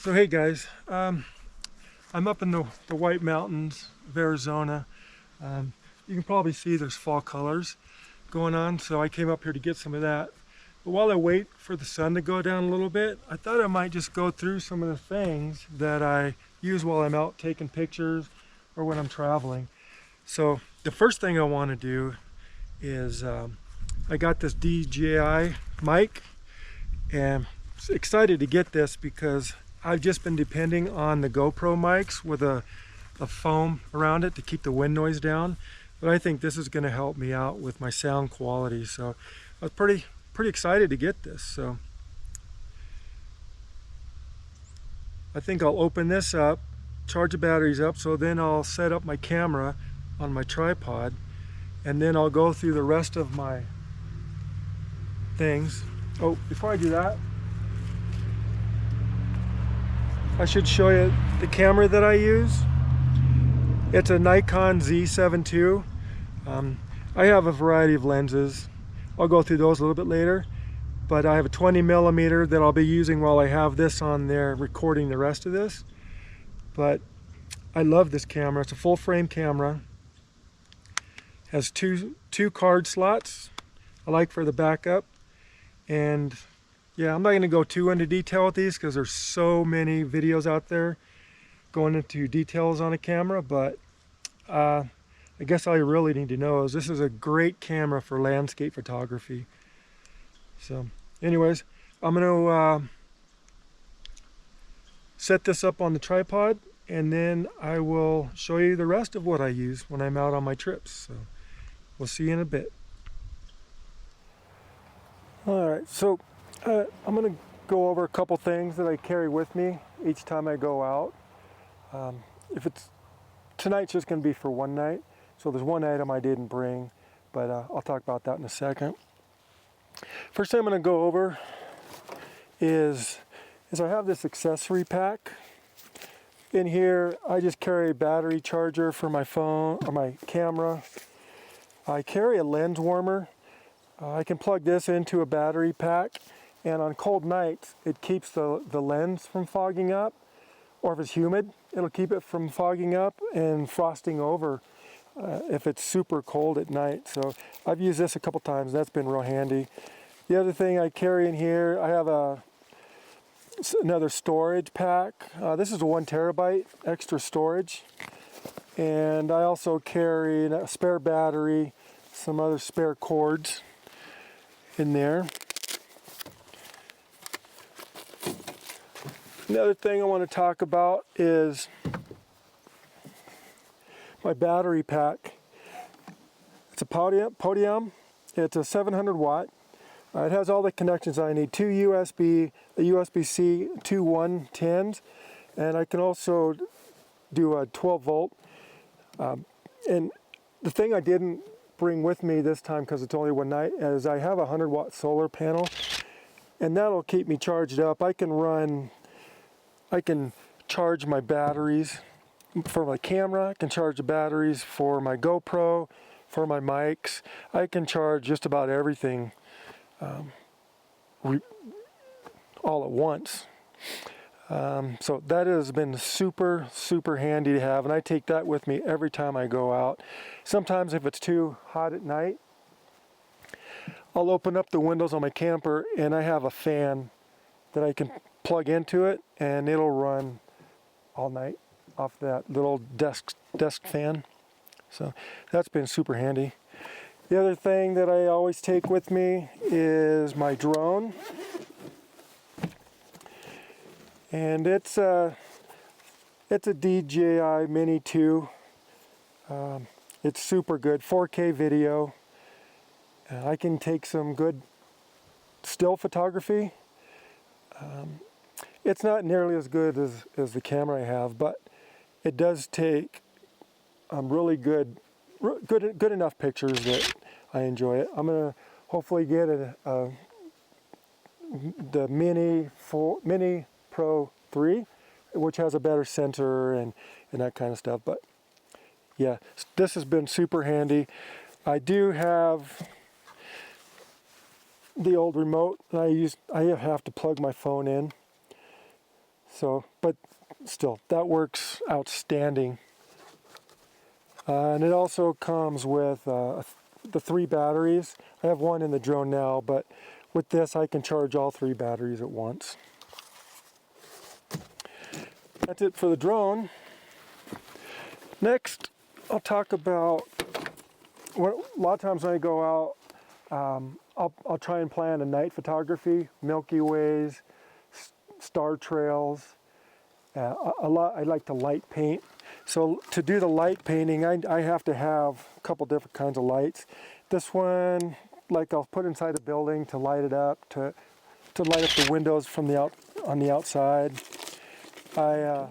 So hey guys, I'm up in the White Mountains of Arizona. You can probably see there's fall colors going on, so I came up here to get some of that. But while I wait for the sun to go down a little bit, I thought I might just go through some of the things that I use while I'm out taking pictures or when I'm traveling. So the first thing I want to do is I got this DJI mic, and I'm excited to get this because I've just been depending on the GoPro mics with a foam around it to keep the wind noise down. But I think this is going to help me out with my sound quality. So I was pretty excited to get this. So I think I'll open this up, charge the batteries up, so then I'll set up my camera on my tripod, and then I'll go through the rest of my things. Oh, before I do that, I should show you the camera that I use. It's a Nikon Z7 II. I have a variety of lenses. I'll go through those a little bit later, but I have a 20mm that I'll be using while I have this on there recording the rest of this. But I love this camera. It's a full frame camera. Has two card slots I like for the backup. And yeah, I'm not going to go too into detail with these because there's so many videos out there going into details on a camera, but I guess all you really need to know is this is a great camera for landscape photography. So anyways, I'm going to set this up on the tripod, and then I will show you the rest of what I use when I'm out on my trips. So we'll see you in a bit. Alright, so I'm going to go over a couple things that I carry with me each time I go out. Tonight's just going to be for one night, so there's one item I didn't bring, but I'll talk about that in a second. First thing I'm going to go over is I have this accessory pack. In here, I just carry a battery charger for my phone or my camera. I carry a lens warmer. I can plug this into a battery pack, and on cold nights it keeps the lens from fogging up, or if it's humid it'll keep it from fogging up and frosting over if it's super cold at night. So I've used this a couple times. That's been real handy. The other thing I carry in here, I have another storage pack. This is a 1 terabyte extra storage, and I also carry a spare battery, some other spare cords in there. Another thing I want to talk about is my battery pack. It's a Podium. It's a 700 watt. It has all the connections I need. 2 USB, a USB-C, 2 110s, and I can also do a 12 volt. And the thing I didn't bring with me this time, because it's only one night, is I have a 100 watt solar panel, and that'll keep me charged up. I can charge my batteries for my camera. I can charge the batteries for my GoPro, for my mics. I can charge just about everything all at once. So that has been super handy to have, and I take that with me every time I go out. Sometimes if it's too hot at night, I'll open up the windows on my camper and I have a fan that I can plug into it, and it'll run all night off that little desk fan. So that's been super handy. The other thing that I always take with me is my drone, and it's a DJI Mini 2. It's super good, 4K video. I can take some good still photography. It's not nearly as good as the camera I have, but it does take really good enough pictures that I enjoy it. I'm gonna hopefully get the Mini Pro 3, which has a better sensor and that kind of stuff. But yeah, this has been super handy. I do have the old remote, and I have to plug my phone in. So, but still, that works outstanding. And it also comes with the 3 batteries. I have one in the drone now, but with this I can charge all 3 batteries at once. That's it for the drone. Next, I'll talk about a lot of times when I go out, I'll try and plan a night photography, Milky Ways, star trails. I like to light paint. So to do the light painting, I have to have a couple different kinds of lights. This one, like I'll put inside a building to light it up, to light up the windows from on the outside. I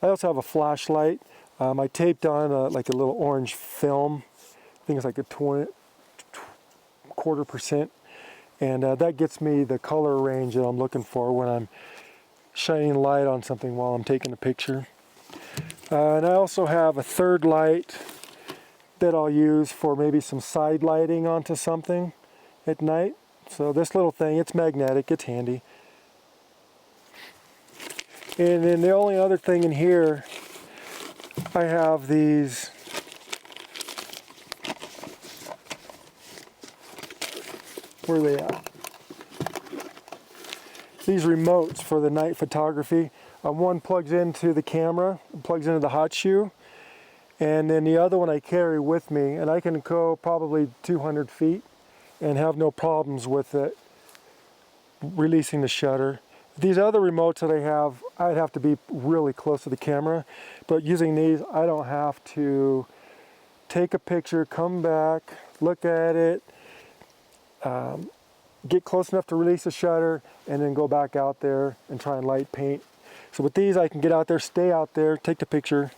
also have a flashlight. I taped on like a little orange film. I think it's like a 0.25%, and that gets me the color range that I'm looking for when I'm shining light on something while I'm taking a picture. And I also have a third light that I'll use for maybe some side lighting onto something at night. So this little thing, it's magnetic, it's handy. And then the only other thing in here, I have these where are they at? These remotes for the night photography. One plugs into the camera, plugs into the hot shoe, and then the other one I carry with me, and I can go probably 200 feet and have no problems with it releasing the shutter. These other remotes that I have, I'd have to be really close to the camera, but using these, I don't have to take a picture, come back, look at it, get close enough to release the shutter, and then go back out there and try and light paint. So with these, I can get out there, stay out there, take the picture,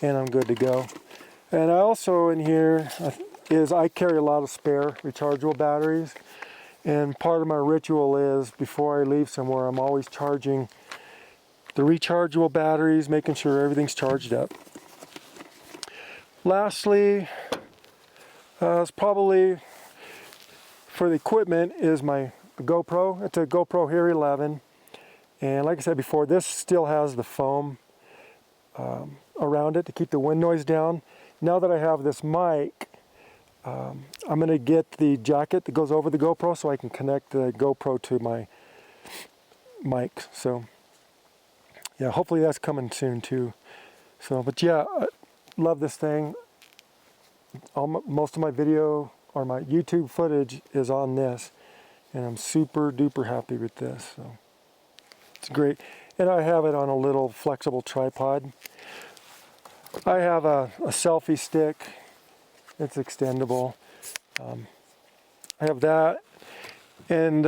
and I'm good to go. And I also in here is I carry a lot of spare rechargeable batteries. And part of my ritual is before I leave somewhere, I'm always charging the rechargeable batteries, making sure everything's charged up. Lastly, it's probably for the equipment is my GoPro. It's a GoPro Hero 11. And like I said before, this still has the foam around it to keep the wind noise down. Now that I have this mic, I'm going to get the jacket that goes over the GoPro so I can connect the GoPro to my mic. So yeah, hopefully that's coming soon too. So, but yeah, I love this thing. Most of my video or my YouTube footage is on this, and I'm super duper happy with this. So it's great. And I have it on a little flexible tripod. I have a selfie stick. It's extendable. I have that and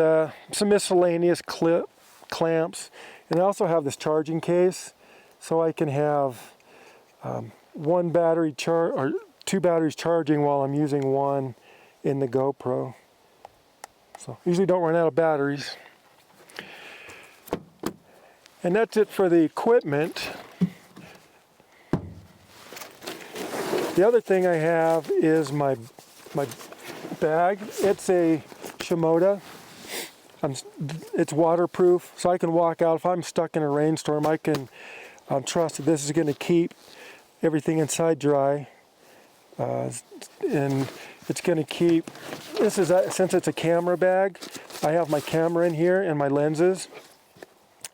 some miscellaneous clamps. And I also have this charging case, so I can have one battery or 2 batteries charging while I'm using one in the GoPro. So usually don't run out of batteries. And that's it for the equipment. The other thing I have is my bag. It's a Shimoda. It's waterproof, so I can walk out. If I'm stuck in a rainstorm, I can trust that this is going to keep everything inside dry. And it's going to keep, since it's a camera bag, I have my camera in here and my lenses.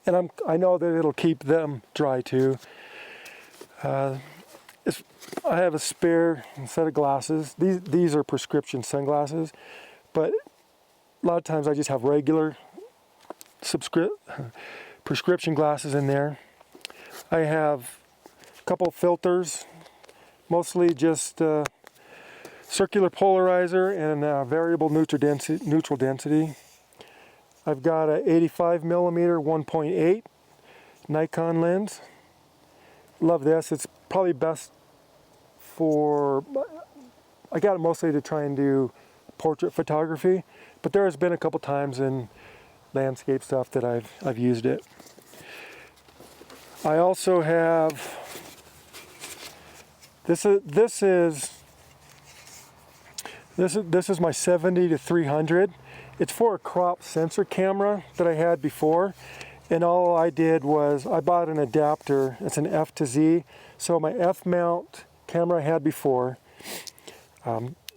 And I know that it'll keep them dry too. I have a spare set of glasses. These are prescription sunglasses, but a lot of times I just have regular prescription glasses in there. I have a couple filters, mostly just circular polarizer and variable neutral density. I've got a 85mm 1.8 Nikon lens. Love this. It's probably best for, I got it mostly to try and do portrait photography, but there has been a couple times in landscape stuff that I've used it. I also have this is my 70 to 300. It's for a crop sensor camera that I had before, And all I did was I bought an adapter. It's an F to Z. So my F mount camera I had before,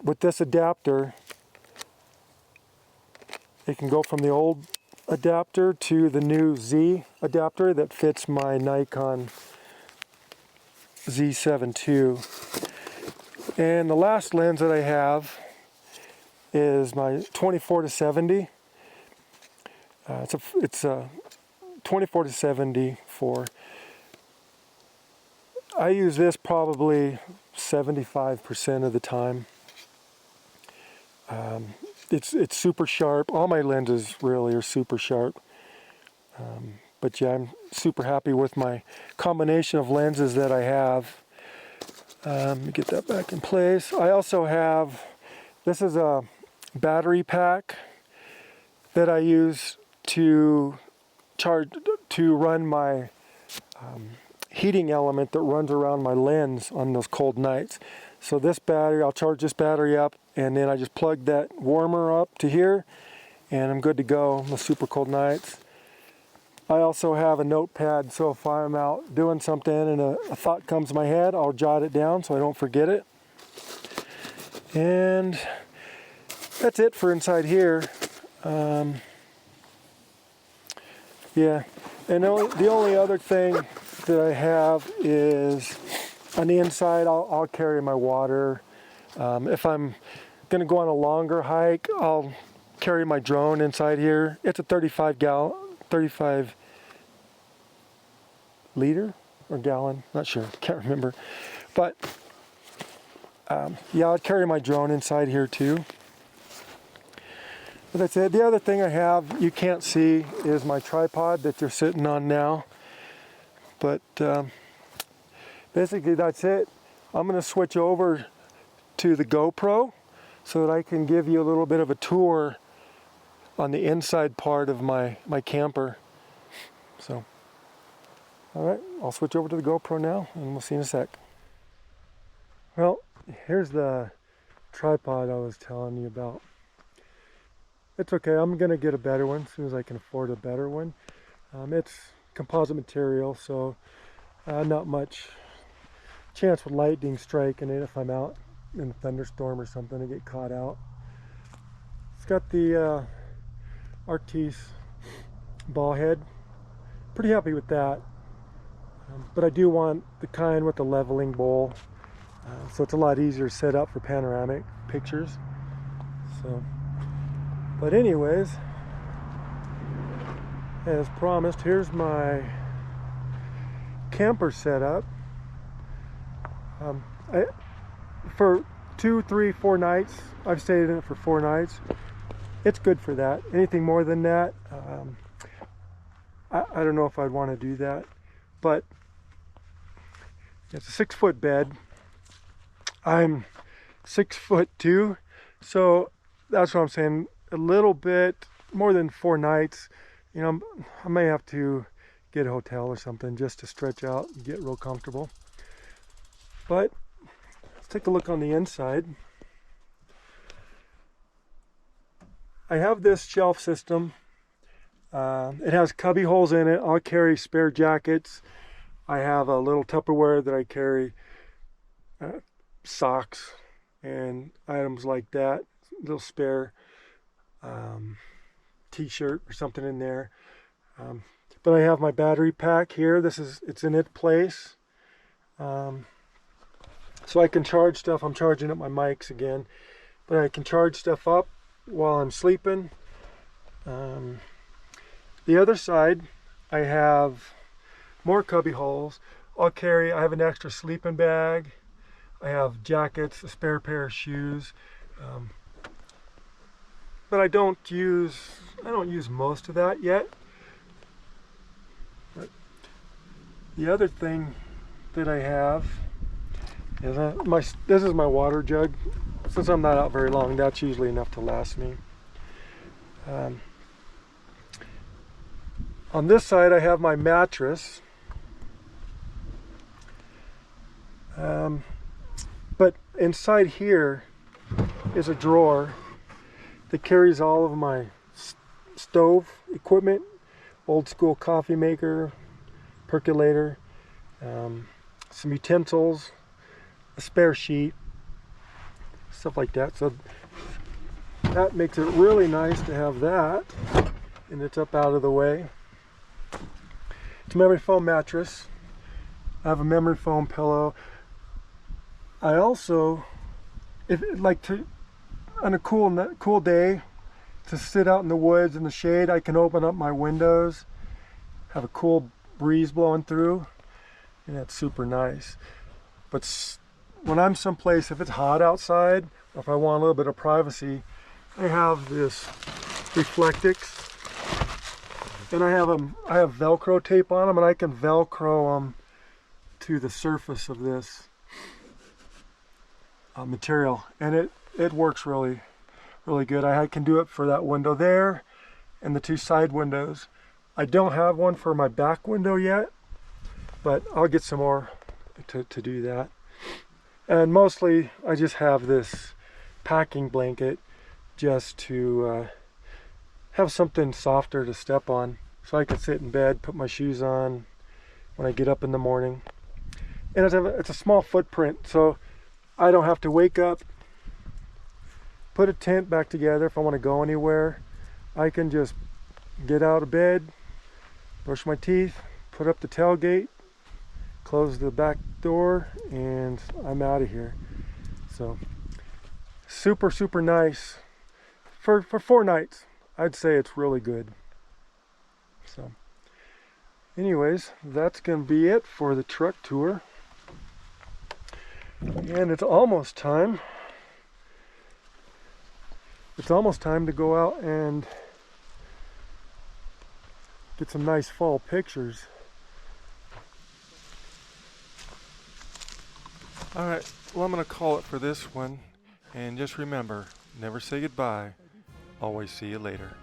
with this adapter, it can go from the old adapter to the new Z adapter that fits my Nikon Z7 II. And the last lens that I have is my 24 to 70. It's a 24 to 74. I use this probably 75% of the time. It's super sharp. All my lenses really are super sharp. But yeah, I'm super happy with my combination of lenses that I have. Let me get that back in place. I also have, this is a battery pack that I use to run my heating element that runs around my lens on those cold nights. So this battery, I'll charge this battery up, and then I just plug that warmer up to here, and I'm good to go on the super cold nights. I also have a notepad, so if I'm out doing something and a thought comes to my head, I'll jot it down so I don't forget it. And that's it for inside here. Yeah, and the only other thing that I have is on the inside, I'll carry my water. If I'm going to go on a longer hike, I'll carry my drone inside here. It's a 35 liter or gallon, not sure, can't remember. But yeah, I'll carry my drone inside here too. But that's it. The other thing I have you can't see is my tripod that you're sitting on now. But basically that's it. I'm going to switch over to the GoPro so that I can give you a little bit of a tour on the inside part of my camper. So, all right, I'll switch over to the GoPro now and we'll see in a sec. Well, here's the tripod I was telling you about. It's okay, I'm going to get a better one as soon as I can afford a better one. It's composite material, so not much chance of lightning striking it if I'm out in a thunderstorm or something to get caught out. It's got the Arctis ball head. Pretty happy with that. But I do want the kind with the leveling bowl, so it's a lot easier to set up for panoramic pictures. So, but anyways, as promised, here's my camper setup. For 2, 3, 4 nights, I've stayed in it for 4 nights. It's good for that. Anything more than that, I don't know if I'd want to do that. But it's a 6-foot bed. I'm 6'2", so that's what I'm saying. A little bit more than 4 nights. You know, I may have to get a hotel or something just to stretch out and get real comfortable. But let's take a look on the inside. I have this shelf system. It has cubby holes in it. I'll carry spare jackets. I have a little Tupperware that I carry socks and items like that. A little spare t-shirt or something in there. But I have my battery pack here. It's in its place. So I can charge stuff. I'm charging up my mics again. But I can charge stuff up while I'm sleeping. The other side, I have more cubby holes. I have an extra sleeping bag. I have jackets, a spare pair of shoes. But I don't use most of that yet. But the other thing that I have is this is my water jug. Since I'm not out very long, that's usually enough to last me. On this side, I have my mattress. But inside here is a drawer that carries all of my stove equipment, old school coffee maker, percolator, some utensils, a spare sheet, stuff like that. So that makes it really nice to have that, and it's up out of the way. It's a memory foam mattress. I have a memory foam pillow. I also, on a cool day, to sit out in the woods in the shade, I can open up my windows, have a cool breeze blowing through, and that's super nice. But when I'm someplace, if it's hot outside, or if I want a little bit of privacy, I have this Reflectix, and I have Velcro tape on them, and I can Velcro them to the surface of this material, and it works really good. I can do it for that window there and the two side windows. I don't have one for my back window yet, but I'll get some more to do that. And mostly I just have this packing blanket just to have something softer to step on, so I can sit in bed, put my shoes on when I get up in the morning. And it's a small footprint, so I don't have to wake up, put a tent back together if I want to go anywhere. I can just get out of bed, brush my teeth, put up the tailgate, close the back door, and I'm out of here. So super nice for 4 nights. I'd say it's really good. So anyways, that's gonna be it for the truck tour, and it's almost time to go out and get some nice fall pictures. Alright, well, I'm going to call it for this one. And just remember, never say goodbye. Always see you later.